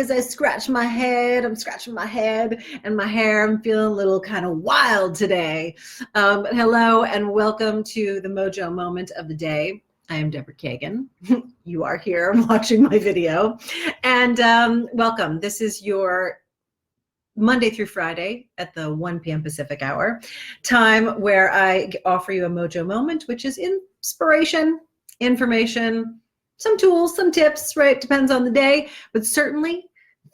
as I scratch my head. I'm scratching my head and my hair. I'm feeling a little kind of wild today. Hello and welcome to the Mojo Moment of the Day. I am Deborah Kagan. You are here watching my video. And welcome. This is your Monday through Friday at the 1 p.m. Pacific hour time where I offer you a Mojo Moment, which is inspiration, information, some tools, some tips, right? Depends on the day, but certainly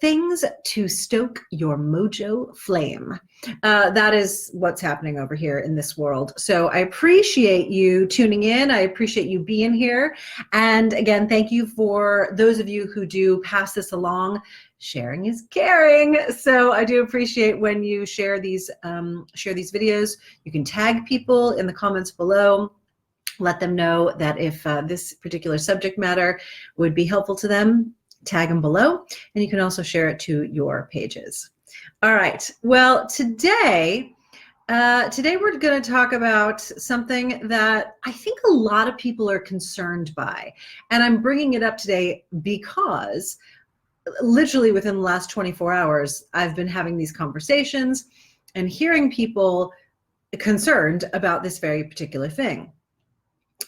things to stoke your mojo flame. That is what's happening over here in this world. So I appreciate you tuning in. I appreciate you being here. And again, thank you for those of you who do pass this along. Sharing is caring. So I do appreciate when you share these videos. You can tag people in the comments below. Let them know that if this particular subject matter would be helpful to them, tag them below, and you can also share it to your pages. All right, well, today we're going to talk about something that I think a lot of people are concerned by, and I'm bringing it up today because literally within the last 24 hours, I've been having these conversations and hearing people concerned about this very particular thing.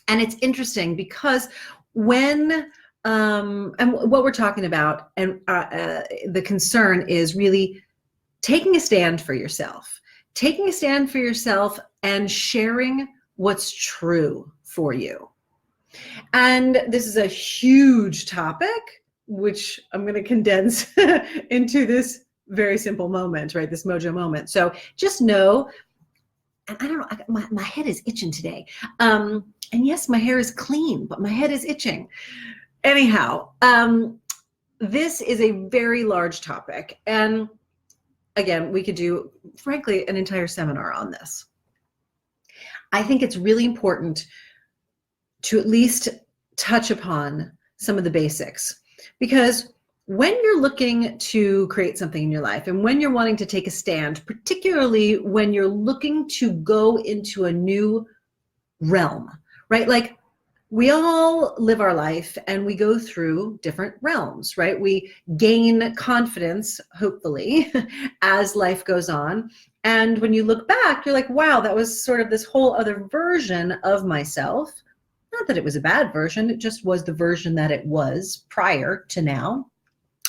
And it's interesting because when, and what we're talking about, and the concern is really taking a stand for yourself, and sharing what's true for you. And this is a huge topic, which I'm going to condense into this very simple moment, right? This Mojo moment. So just know, and I don't know, my head is itching today. And yes, my hair is clean, but my head is itching. Anyhow, this is a very large topic. And again, we could do, frankly, an entire seminar on this. I think it's really important to at least touch upon some of the basics, because when you're looking to create something in your life and when you're wanting to take a stand, particularly when you're looking to go into a new realm, right? Like we all live our life and we go through different realms, right? We gain confidence, hopefully, as life goes on. And when you look back, you're like, wow, that was sort of this whole other version of myself. Not that it was a bad version, it just was the version that it was prior to now.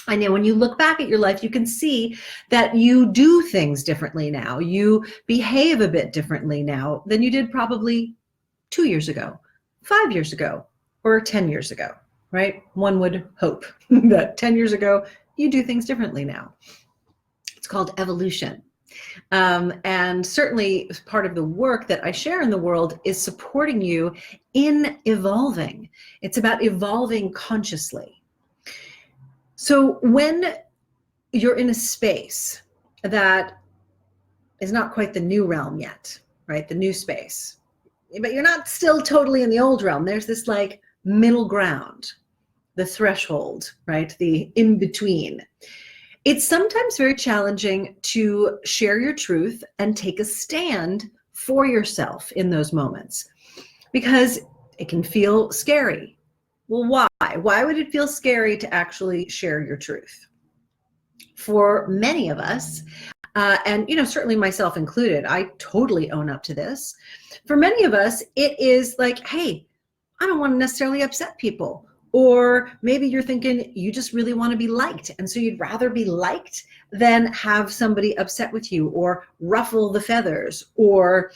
I know when you look back at your life, you can see that you do things differently now. You behave a bit differently now than you did probably 2 years ago, 5 years ago, or 10 years ago, right? One would hope that 10 years ago, you do things differently now. It's called evolution. And certainly part of the work that I share in the world is supporting you in evolving. It's about evolving consciously. So when you're in a space that is not quite the new realm yet, right? The new space, but you're not still totally in the old realm. There's this like middle ground, the threshold, right? The in-between. It's sometimes very challenging to share your truth and take a stand for yourself in those moments because it can feel scary. Well, why? Why would it feel scary to actually share your truth? For many of us, and certainly myself included, I totally own up to this. For many of us, it is like, hey, I don't want to necessarily upset people. Or maybe you're thinking you just really want to be liked. And so you'd rather be liked than have somebody upset with you or ruffle the feathers or,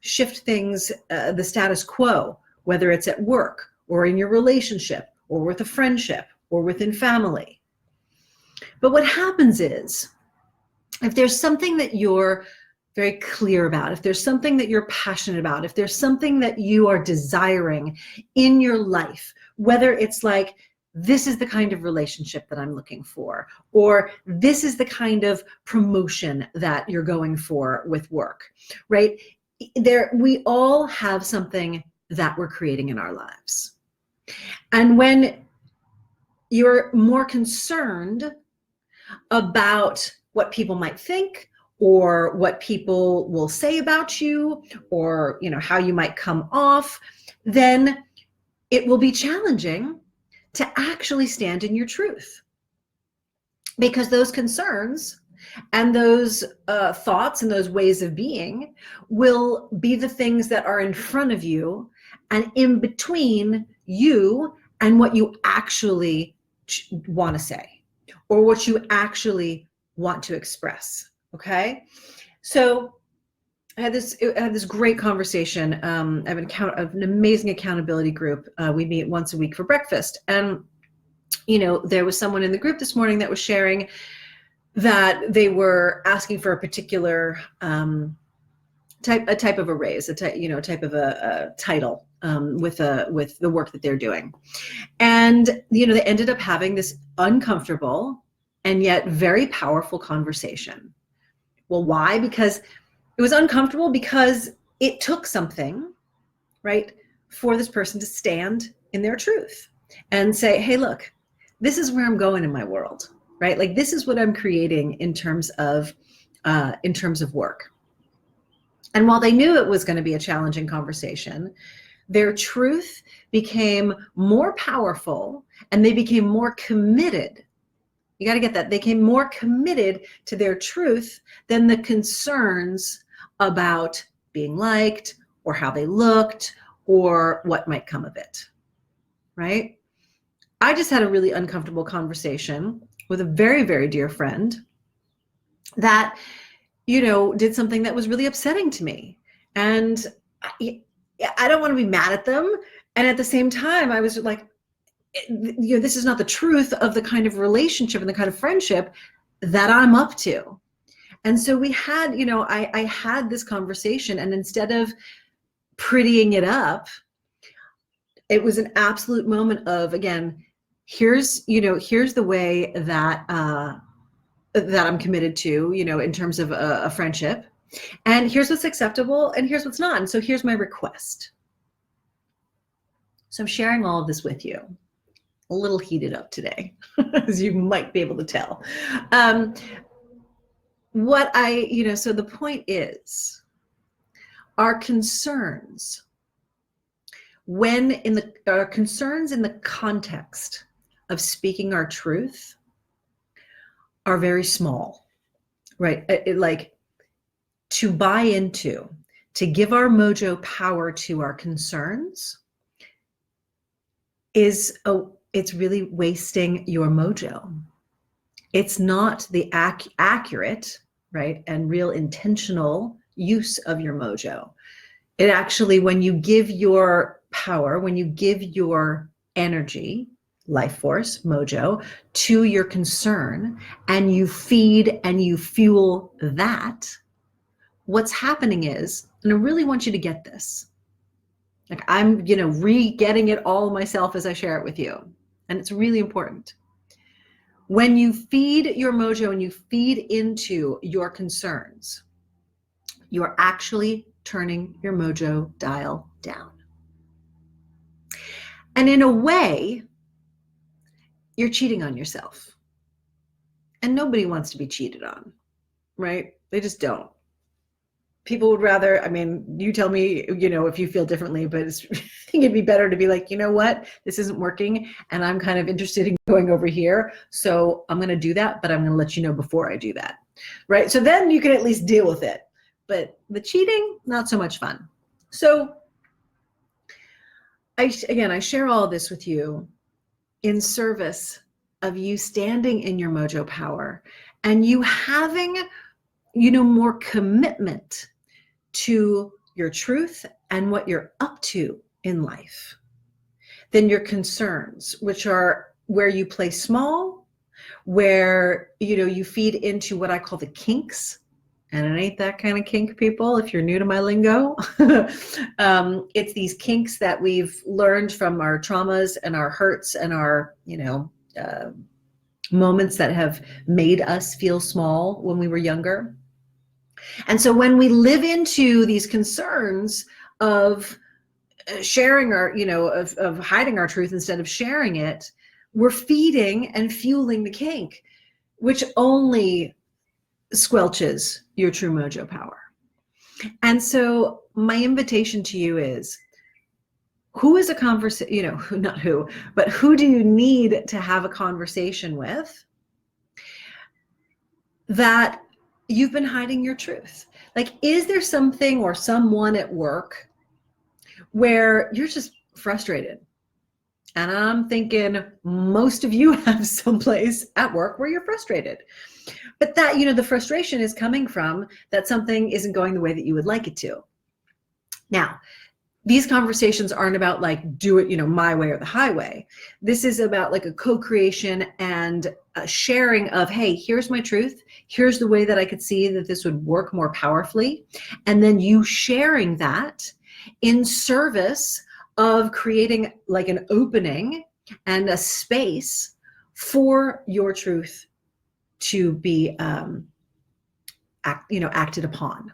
shift things, the status quo, whether it's at work or in your relationship or with a friendship or within family. But what happens is if there's something that you're very clear about, if there's something that you're passionate about, if there's something that you are desiring in your life, whether it's like, this is the kind of relationship that I'm looking for, or this is the kind of promotion that you're going for with work, right? We all have something that we're creating in our lives. And when you're more concerned about what people might think, or what people will say about you, or how you might come off, then it will be challenging to actually stand in your truth. because those concerns and those thoughts and those ways of being will be the things that are in front of you and in between you and what you actually want to say or what you actually want to express. Okay, so I had this great conversation. I have an amazing accountability group. We meet once a week for breakfast, and there was someone in the group this morning that was sharing that they were asking for a particular type of a raise, type of a title with the work that they're doing, and they ended up having this uncomfortable and yet very powerful conversation. Well, why? Because it was uncomfortable because it took something, right, for this person to stand in their truth and say, hey, look, this is where I'm going in my world, right? Like, this is what I'm creating in terms of work. And while they knew it was going to be a challenging conversation, their truth became more powerful and they became more committed. You got to get that. They became more committed to their truth than the concerns about being liked or how they looked or what might come of it, right? I just had a really uncomfortable conversation with a very, very dear friend that, did something that was really upsetting to me. And I don't want to be mad at them. And at the same time, I was like, this is not the truth of the kind of relationship and the kind of friendship that I'm up to. And so we had, I had this conversation, and instead of prettying it up, it was an absolute moment of, again, here's the way that that I'm committed to, in terms of a friendship, and here's what's acceptable and here's what's not. And so here's my request. So I'm sharing all of this with you. A little heated up today, as you might be able to tell. So the point is, our concerns, our concerns in the context of speaking our truth, are very small, right? Like, to buy into, to give our mojo power to our concerns it's really wasting your mojo. It's not the accurate, right, and real intentional use of your mojo. It actually, when you give your power, when you give your energy, life force, mojo, to your concern, and you feed and you fuel that, what's happening is, and I really want you to get this, like, I'm, re-getting it all myself as I share it with you. And it's really important. When you feed your mojo and you feed into your concerns, you are actually turning your mojo dial down. And in a way, you're cheating on yourself. And nobody wants to be cheated on, right? They just don't. People would rather, you tell me, if you feel differently, but I think it'd be better to be like, you know what, this isn't working and I'm kind of interested in going over here. So I'm going to do that, but I'm going to let you know before I do that, right? So then you can at least deal with it. But the cheating, not so much fun. So I share all of this with you in service of you standing in your mojo power and you having, more commitment to your truth and what you're up to in life than your concerns, which are where you play small, where, you feed into what I call the kinks. And it ain't that kind of kink, people, if you're new to my lingo. It's these kinks that we've learned from our traumas and our hurts and our, moments that have made us feel small when we were younger. And so when we live into these concerns of sharing our, of hiding our truth instead of sharing it, we're feeding and fueling the kink, which only squelches your true mojo power. And so my invitation to you is, who is a conversation, not who, but who do you need to have a conversation with that you've been hiding your truth? Like, is there something or someone at work where you're just frustrated? And I'm thinking most of you have someplace at work where you're frustrated. But that, the frustration is coming from that something isn't going the way that you would like it to. Now, these conversations aren't about like, do it, my way or the highway. This is about like a co-creation and a sharing of, hey, here's my truth. Here's the way that I could see that this would work more powerfully. And then you sharing that in service of creating like an opening and a space for your truth to be acted upon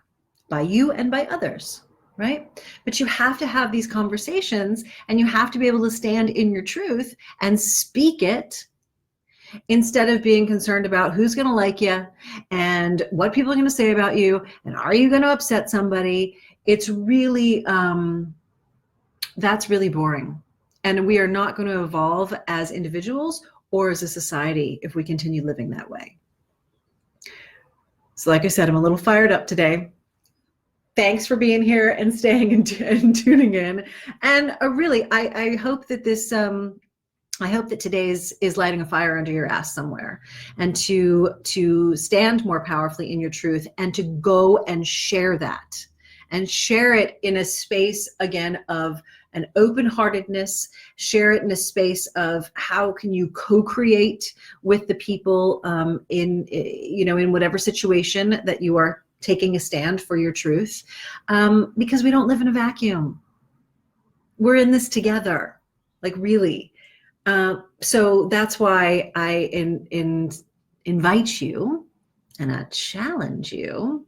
by you and by others, right? But you have to have these conversations, and you have to be able to stand in your truth and speak it instead of being concerned about who's going to like you and what people are going to say about you and are you going to upset somebody. It's really that's really boring, and we are not going to evolve as individuals or as a society if we continue living that way. So like I said, I'm a little fired up today. Thanks for being here and staying and tuning in. And really, I hope that this, I hope that today's is lighting a fire under your ass somewhere, and to stand more powerfully in your truth and to go and share that and share it in a space, again, of an open-heartedness, share it in a space of how can you co-create with the people in whatever situation that you are taking a stand for your truth, because we don't live in a vacuum. We're in this together, like really. So that's why I invite you and I challenge you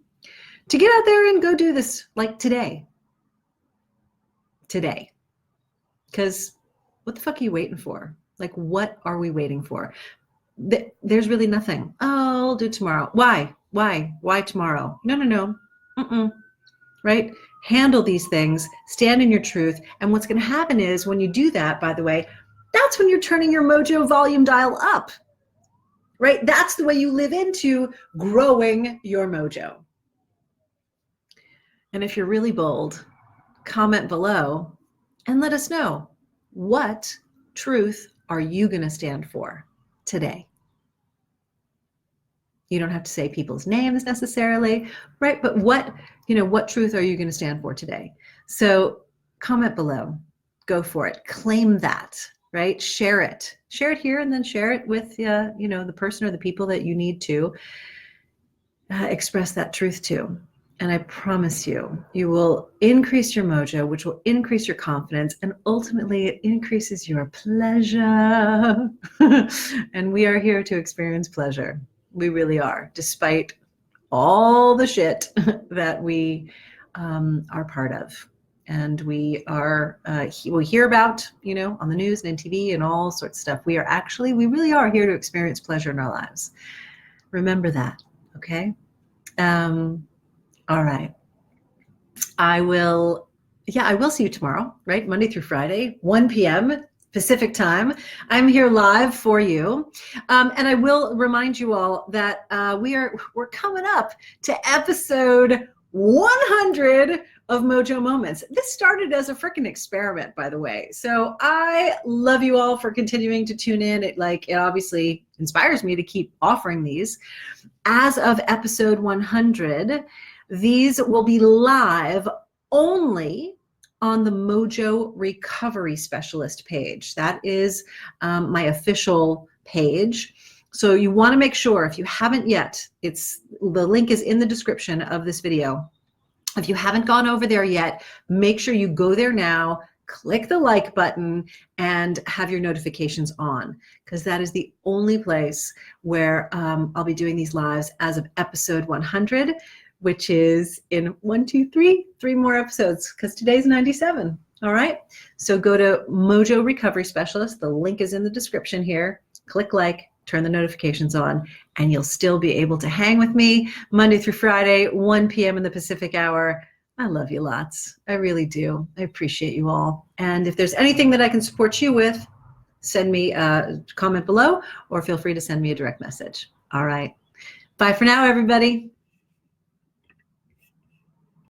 to get out there and go do this, like today. Because what the fuck are you waiting for? Like, what are we waiting for? There's really nothing. Oh, I'll do tomorrow. Why tomorrow? No. Right? Handle these things, stand in your truth. And what's going to happen is when you do that, by the way, that's when you're turning your mojo volume dial up, right? That's the way you live into growing your mojo. And if you're really bold, comment below and let us know, what truth are you going to stand for today? You don't have to say people's names necessarily, right? But what truth are you going to stand for today? So comment below, go for it, claim that, right? Share it here, and then share it with, the person or the people that you need to express that truth to. And I promise you, you will increase your mojo, which will increase your confidence, and ultimately it increases your pleasure. And we are here to experience pleasure. We really are, despite all the shit that we are part of. And we are, we hear about, on the news and in TV and all sorts of stuff. We really are here to experience pleasure in our lives. Remember that, okay? All right. I will see you tomorrow, right? Monday through Friday, 1 p.m. Pacific time. I'm here live for you. And I will remind you all that we're coming up to episode 100 of Mojo Moments. This started as a freaking experiment, by the way. So I love you all for continuing to tune in. It obviously inspires me to keep offering these. As of episode 100, these will be live only on the Mojo Recovery Specialist page. That is my official page. So you want to make sure, if you haven't yet, the link is in the description of this video. If you haven't gone over there yet, make sure you go there now, click the like button, and have your notifications on, because that is the only place where I'll be doing these lives as of episode 100, which is in 3 more episodes, because today's 97. All right. So go to Mojo Recovery Specialist. The link is in the description here. Click like, turn the notifications on, and you'll still be able to hang with me Monday through Friday, 1 p.m. in the Pacific hour. I love you lots. I really do. I appreciate you all. And if there's anything that I can support you with, send me a comment below, or feel free to send me a direct message. All right. Bye for now, everybody.